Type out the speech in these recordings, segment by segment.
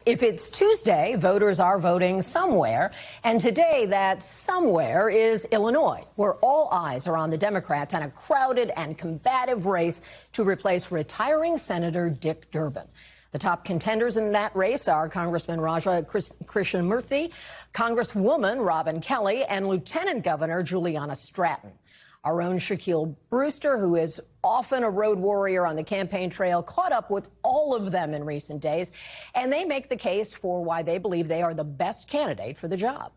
If it's Tuesday, voters are voting somewhere, and today that somewhere is Illinois, where all eyes are on the Democrats and a crowded and combative race to replace retiring Senator Dick Durbin. The top contenders in that race are Congressman Raja Krishnamurthy, Congresswoman Robin Kelly, and Lieutenant Governor Juliana Stratton. Our own Shaquille Brewster, who is often a road warrior on the campaign trail, caught up with all of them in recent days, and they make the case for why they believe they are the best candidate for the job.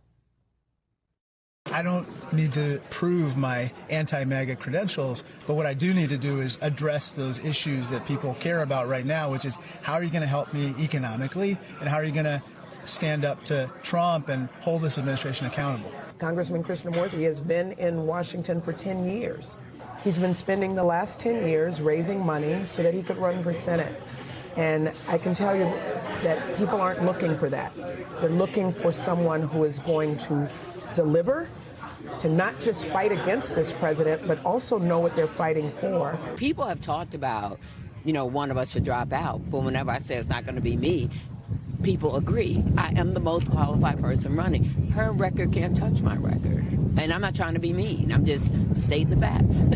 I don't need to prove my anti-MAGA credentials, but what I do need to do is address those issues that people care about right now, which is how are you going to help me economically, and how are you going to stand up to Trump and hold this administration accountable. Congressman Krishnamurthy has been in Washington for 10 years. He's been spending the last 10 years raising money so that he could run for Senate. And I can tell you that people aren't looking for that. They're looking for someone who is going to deliver, to not just fight against this president, but also know what they're fighting for. People have talked about, one of us should drop out. But whenever I say it's not going to be me, people agree. I am the most qualified person running. Her record can't touch my record. And I'm not trying to be mean. I'm just stating the facts.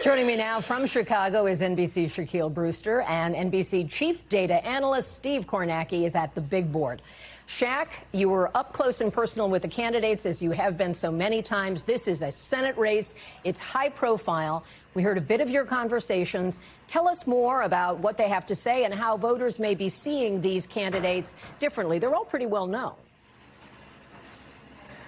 Joining me now from Chicago is NBC Shaquille Brewster, and NBC Chief Data Analyst Steve Kornacki is at the big board. Shaq, you were up close and personal with the candidates, as you have been so many times. This is a Senate race. It's high profile. We heard a bit of your conversations. Tell us more about what they have to say and how voters may be seeing these candidates differently. They're all pretty well known.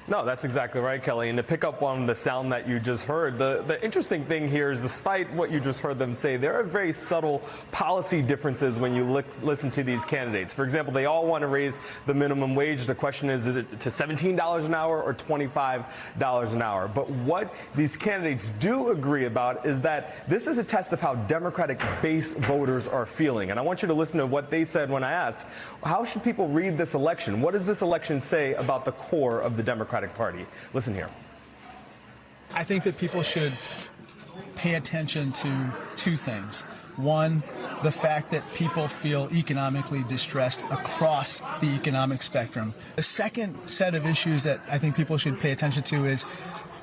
No, that's exactly right, Kelly. And to pick up on the sound that you just heard, the interesting thing here is, despite what you just heard them say, there are very subtle policy differences when you listen to these candidates. For example, they all want to raise the minimum wage. The question is it to $17 an hour or $25 an hour? But what these candidates do agree about is that this is a test of how Democratic base voters are feeling. And I want you to listen to what they said when I asked, how should people read this election? What does this election say about the core of the Democratic Party? Listen here. I think that people should pay attention to two things. One, the fact that people feel economically distressed across the economic spectrum. The second set of issues that I think people should pay attention to is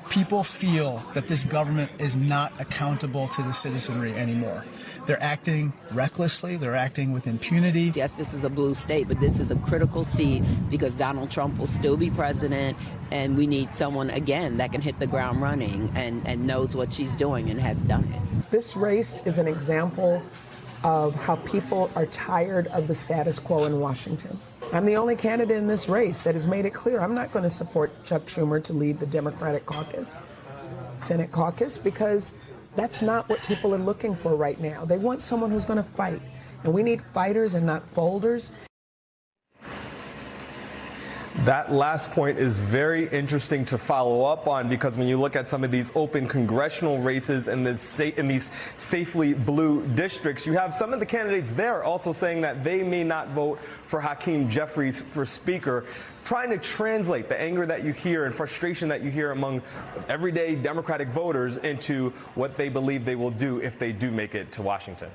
people feel that this government is not accountable to the citizenry anymore. They're acting recklessly. They're acting with impunity. Yes, this is a blue state, but this is a critical seat because Donald Trump will still be president, and we need someone, again, that can hit the ground running and knows what she's doing and has done it. This race is an example of how people are tired of the status quo in Washington. I'm the only candidate in this race that has made it clear I'm not going to support Chuck Schumer to lead the Democratic caucus, Senate caucus, because that's not what people are looking for right now. They want someone who's going to fight, and we need fighters and not folders. That last point is very interesting to follow up on, because when you look at some of these open congressional races in these safely blue districts, you have some of the candidates there also saying that they may not vote for Hakeem Jeffries for Speaker, trying to translate the anger that you hear and frustration that you hear among everyday Democratic voters into what they believe they will do if they do make it to Washington.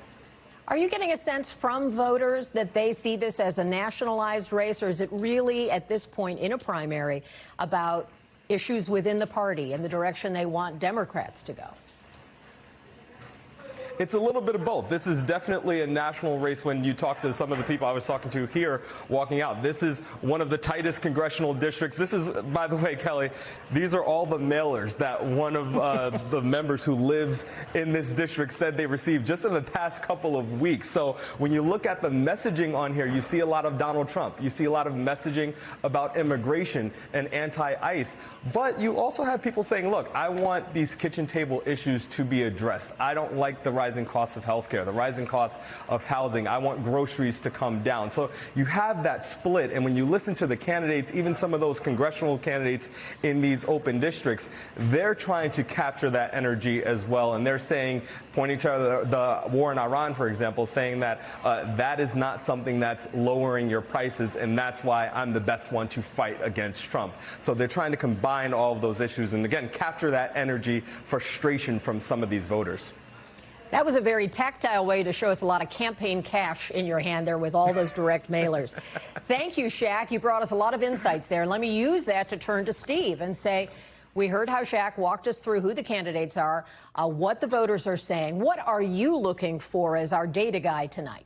Are you getting a sense from voters that they see this as a nationalized race, or is it really, at this point in a primary, about issues within the party and the direction they want Democrats to go? It's a little bit of both. This is definitely a national race when you talk to some of the people I was talking to here walking out. This is one of the tightest congressional districts. This is, by the way, Kelly, these are all the mailers that one of the members who lives in this district said they received just in the past couple of weeks. So when you look at the messaging on here, you see a lot of Donald Trump. You see a lot of messaging about immigration and anti-ICE. But you also have people saying, look, I want these kitchen table issues to be addressed. I don't like the rising costs of healthcare, the rising costs of housing. I want groceries to come down. So you have that split. And when you listen to the candidates, even some of those congressional candidates in these open districts, they're trying to capture that energy as well. And they're saying, pointing to the war in Iran, for example, saying that that is not something that's lowering your prices. And that's why I'm the best one to fight against Trump. So they're trying to combine all of those issues and, again, capture that energy, frustration from some of these voters. That was a very tactile way to show us a lot of campaign cash in your hand there with all those direct mailers. Thank you, Shaq. You brought us a lot of insights there. Let me use that to turn to Steve and say, we heard how Shaq walked us through who the candidates are, what the voters are saying. What are you looking for as our data guy tonight?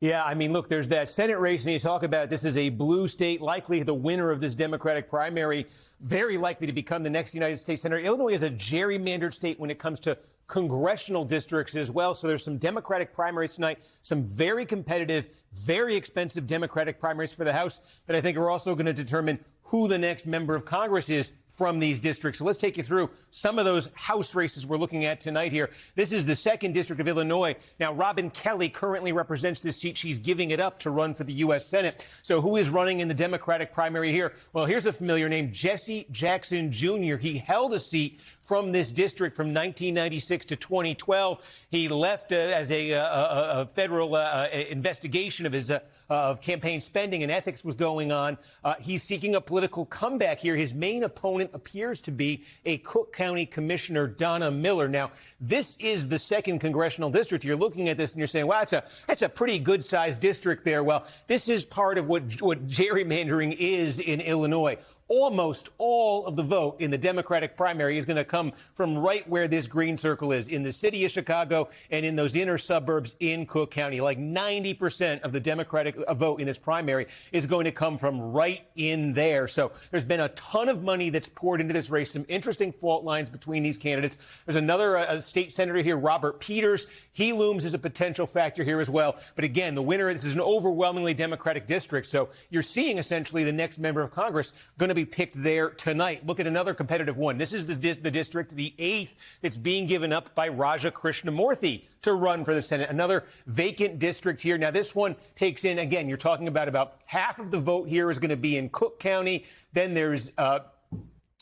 Yeah, I mean, look, there's that Senate race, and you talk about this is a blue state, likely the winner of this Democratic primary, very likely to become the next United States Senator. Illinois is a gerrymandered state when it comes to congressional districts as well. So there's some Democratic primaries tonight, some very competitive, very expensive Democratic primaries for the House that I think are also going to determine who the next member of Congress is from these districts. So let's take you through some of those House races we're looking at tonight here. This is the 2nd District of Illinois. Now, Robin Kelly currently represents this seat. She's giving it up to run for the U.S. Senate. So who is running in the Democratic primary here? Well, here's a familiar name, Jesse Jackson Jr. He held a seat from this district from 1996 to 2012. He left as a federal investigation of his of campaign spending and ethics was going on. He's seeking a political comeback here. His main opponent appears to be a Cook County Commissioner, Donna Miller. Now, this is the 2nd congressional district. You're looking at this and you're saying, wow, that's a pretty good-sized district there. Well, this is part of what gerrymandering is in Illinois. Almost all of the vote in the Democratic primary is going to come from right where this green circle is, in the city of Chicago and in those inner suburbs in Cook County. Like 90% of the Democratic vote in this primary is going to come from right in there. So there's been a ton of money that's poured into this race, some interesting fault lines between these candidates. There's another state senator here, Robert Peters. He looms as a potential factor here as well. But again, the winner, this is an overwhelmingly Democratic district. So you're seeing essentially the next member of Congress going to be picked there tonight. Look at another competitive one. This is the district, the 8th, that's being given up by Raja Krishnamurthy to run for the Senate. Another vacant district here. Now, this one takes in, again, you're talking about half of the vote here is going to be in Cook County. Then there's a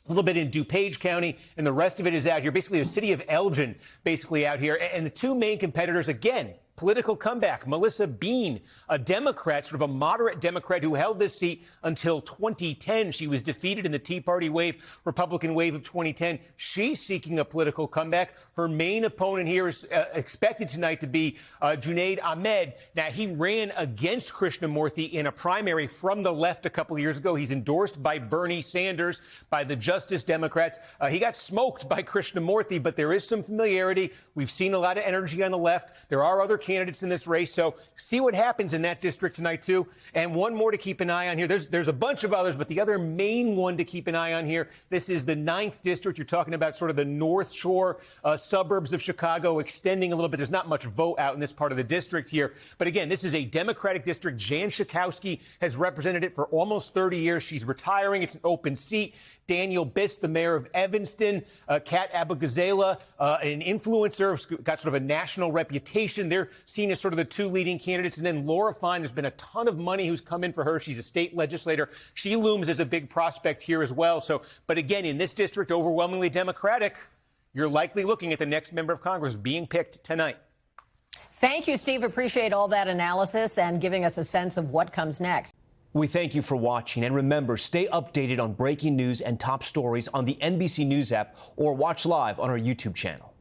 little bit in DuPage County, and the rest of it is out here. Basically, the city of Elgin, basically out here. And the two main competitors, again, political comeback. Melissa Bean, a Democrat, sort of a moderate Democrat who held this seat until 2010. She was defeated in the Tea Party wave, Republican wave of 2010. She's seeking a political comeback. Her main opponent here is expected tonight to be Junaid Ahmed. Now, he ran against Krishnamurthy in a primary from the left a couple of years ago. He's endorsed by Bernie Sanders, by the Justice Democrats. He got smoked by Krishnamurthy, but there is some familiarity. We've seen a lot of energy on the left. There are other candidates in this race, so see what happens in that district tonight, too. And one more to keep an eye on here. There's a bunch of others, but the other main one to keep an eye on here, this is the 9th district. You're talking about sort of the North Shore suburbs of Chicago, extending a little bit. There's not much vote out in this part of the district here. But again, this is a Democratic district. Jan Schakowsky has represented it for almost 30 years. She's retiring. It's an open seat. Daniel Biss, the mayor of Evanston, Kat Abou-Gazela, an influencer who's got sort of a national reputation. They're seen as sort of the two leading candidates. And then Laura Fine, there's been a ton of money who's come in for her. She's a state legislator. She looms as a big prospect here as well. So, but again, in this district, overwhelmingly Democratic, you're likely looking at the next member of Congress being picked tonight. Thank you, Steve. Appreciate all that analysis and giving us a sense of what comes next. We thank you for watching, and remember, stay updated on breaking news and top stories on the NBC News app or watch live on our YouTube channel.